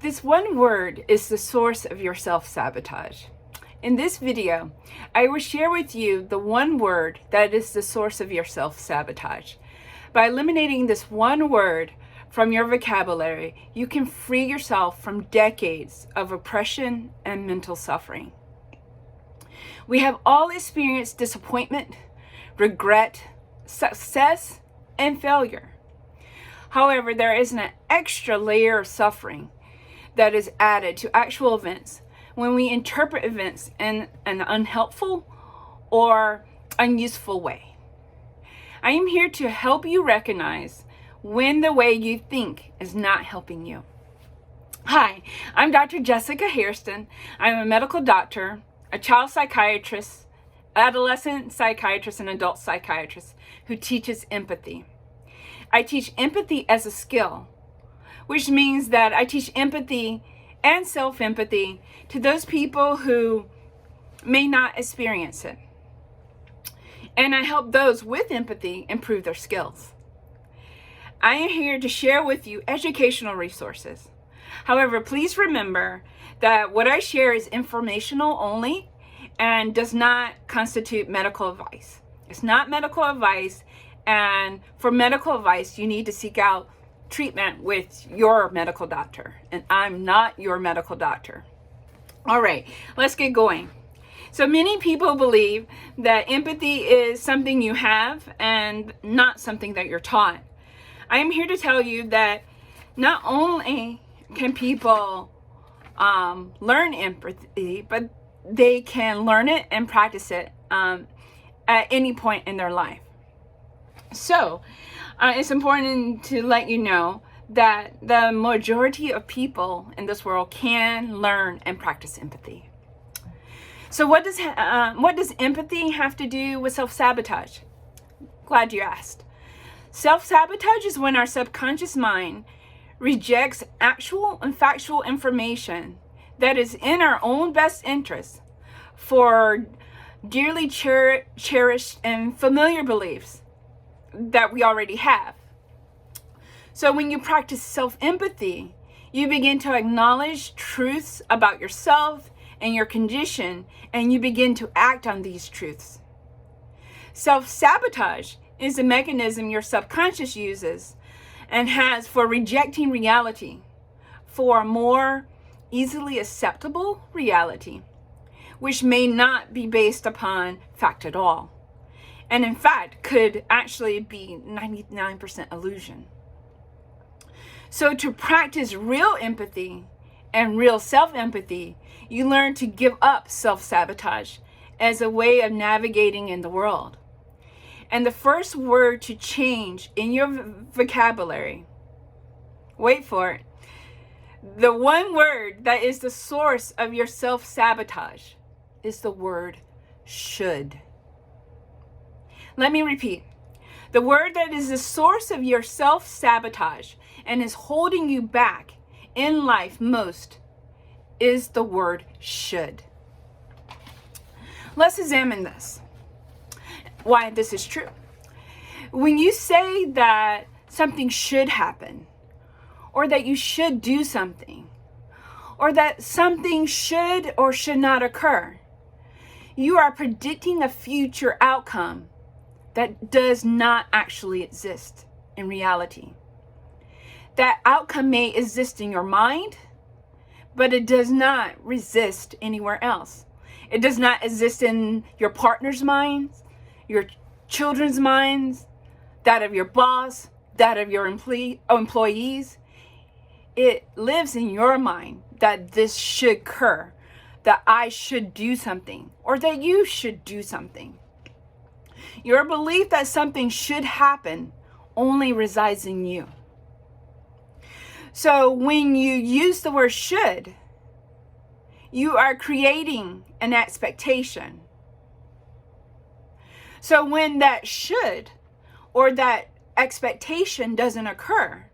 This one word is the source of your self-sabotage. In this video, I will share with you the one word that is the source of your self-sabotage. By eliminating this one word from your vocabulary, you can free yourself from decades of oppression and mental suffering. We have all experienced disappointment, regret, success, and failure. However, there is an extra layer of suffering that is added to actual events when we interpret events in an unhelpful or unuseful way. I am here to help you recognize when the way you think is not helping you. Hi, I'm Dr. Jessica Hairston. I'm a medical doctor, a child psychiatrist, adolescent psychiatrist, and adult psychiatrist who teaches empathy. I teach empathy as a skill, which means that I teach empathy and self-empathy to those people who may not experience it. And I help those with empathy improve their skills. I am here to share with you educational resources. However, please remember that what I share is informational only and does not constitute medical advice. It's not medical advice, and for medical advice, you need to seek out treatment with your medical doctor, and I'm not your medical doctor. All right, let's get going. So many people believe that empathy is something you have and not something that you're taught. I am here to tell you that not only can people learn empathy, but they can learn it and practice it at any point in their life. So it's important to let you know that the majority of people in this world can learn and practice empathy. So what does empathy have to do with self-sabotage? Glad you asked. Self-sabotage is when our subconscious mind rejects actual and factual information that is in our own best interest for dearly cherished and familiar beliefs that we already have. So when you practice self-empathy, you begin to acknowledge truths about yourself and your condition, and you begin to act on these truths. Self-sabotage is a mechanism your subconscious uses and has for rejecting reality for a more easily acceptable reality, which may not be based upon fact at all, and in fact could actually be 99% illusion. So to practice real empathy and real self-empathy, you learn to give up self-sabotage as a way of navigating in the world. And the first word to change in your vocabulary, wait for it, the one word that is the source of your self-sabotage is the word should. Let me repeat. The word that is the source of your self-sabotage and is holding you back in life most is the word should. Let's examine this. Why this is true. When you say that something should happen, or that you should do something, or that something should or should not occur, you are predicting a future outcome that does not actually exist in reality. That outcome may exist in your mind, but it does not exist anywhere else. It does not exist in your partner's mind, your children's minds, that of your boss, that of your employees. It lives in your mind that this should occur, that I should do something, or that you should do something. Your belief that something should happen only resides in you. So when you use the word should, you are creating an expectation. So when that should or that expectation doesn't occur,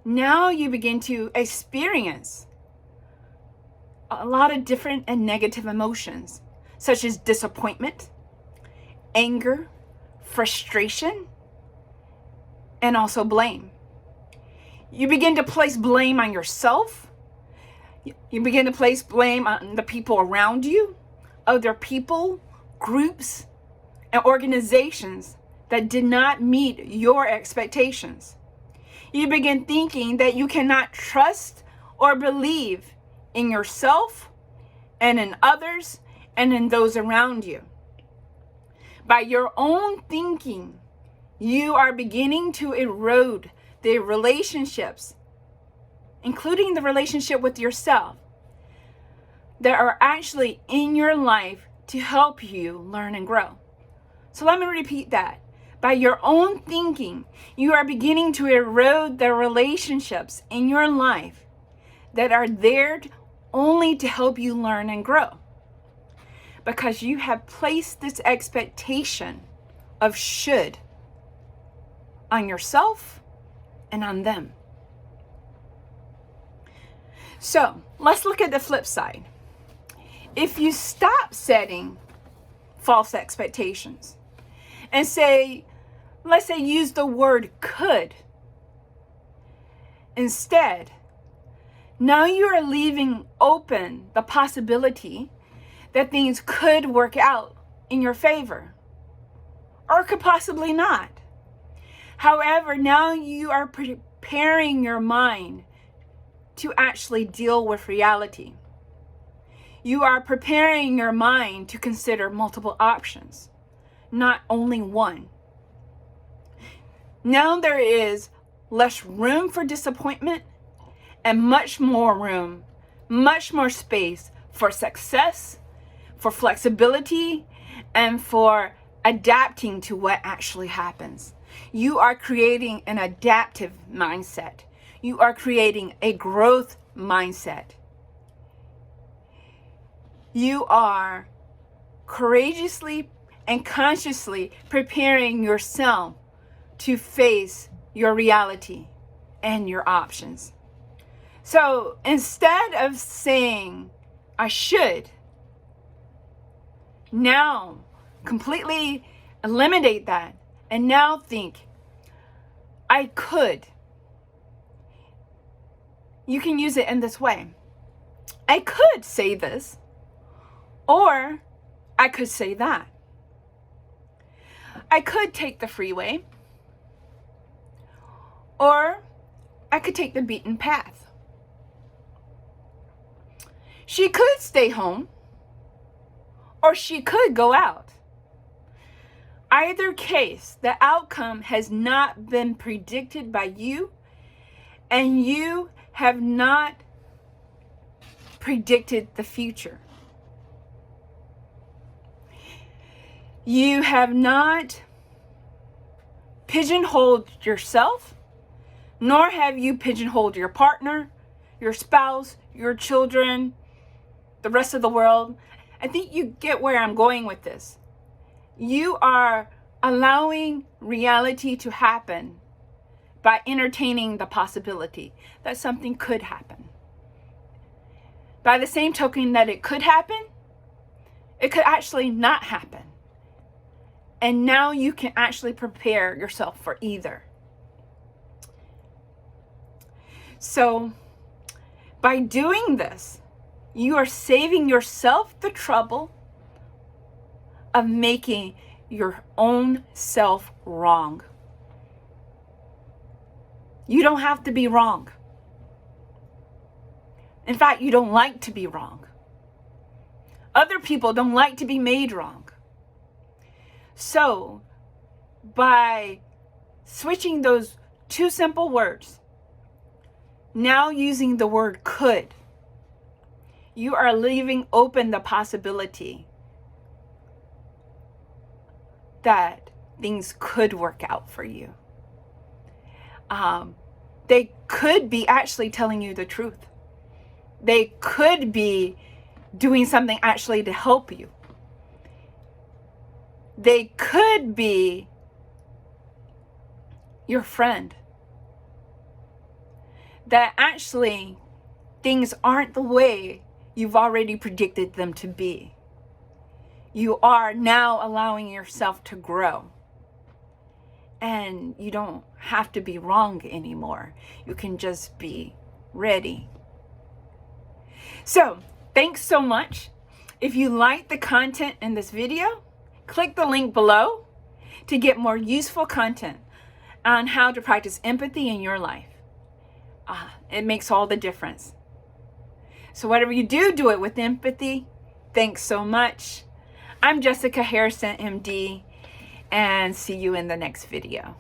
now you begin to experience a lot of different and negative emotions, such as disappointment, anger, frustration, and also blame. You begin to place blame on yourself. You begin to place blame on the people around you, other people, groups, and organizations that did not meet your expectations. You begin thinking that you cannot trust or believe in yourself and in others and in those around you. By your own thinking, you are beginning to erode the relationships, including the relationship with yourself, that are actually in your life to help you learn and grow. So let me repeat that. By your own thinking, you are beginning to erode the relationships in your life that are there only to help you learn and grow. Because you have placed this expectation of should on yourself and on them. So let's look at the flip side. If you stop setting false expectations and let's say use the word could instead, now you are leaving open the possibility that things could work out in your favor or could possibly not. However, now you are preparing your mind to actually deal with reality. You are preparing your mind to consider multiple options, not only one. Now there is less room for disappointment and much more room, much more space for success, for flexibility, and for adapting to what actually happens. You are creating an adaptive mindset. You are creating a growth mindset. You are courageously and consciously preparing yourself to face your reality and your options. So instead of saying, I should, now completely eliminate that and now think, I could. You can use it in this way. I could say this, or I could say that. I could take the freeway, or I could take the beaten path. She could stay home, or she could go out. Either case, the outcome has not been predicted by you, and you have not predicted the future. You have not pigeonholed yourself, nor have you pigeonholed your partner, your spouse, your children, the rest of the world. I think you get where I'm going with this. You are allowing reality to happen by entertaining the possibility that something could happen. By the same token that it could happen, it could actually not happen. And now you can actually prepare yourself for either. So by doing this, you are saving yourself the trouble of making your own self wrong. You don't have to be wrong. In fact, you don't like to be wrong. Other people don't like to be made wrong. So, by switching those two simple words, now using the word could, you are leaving open the possibility that things could work out for you. They could be actually telling you the truth. They could be doing something actually to help you. They could be your friend. That actually things aren't the way you've already predicted them to be. You are now allowing yourself to grow. and you don't have to be wrong anymore. You can just be ready. So, thanks so much. If you like the content in this video, click the link below to get more useful content on how to practice empathy in your life. It makes all the difference. So whatever you do, do it with empathy. Thanks so much. I'm Jessica Harrison, MD, and see you in the next video.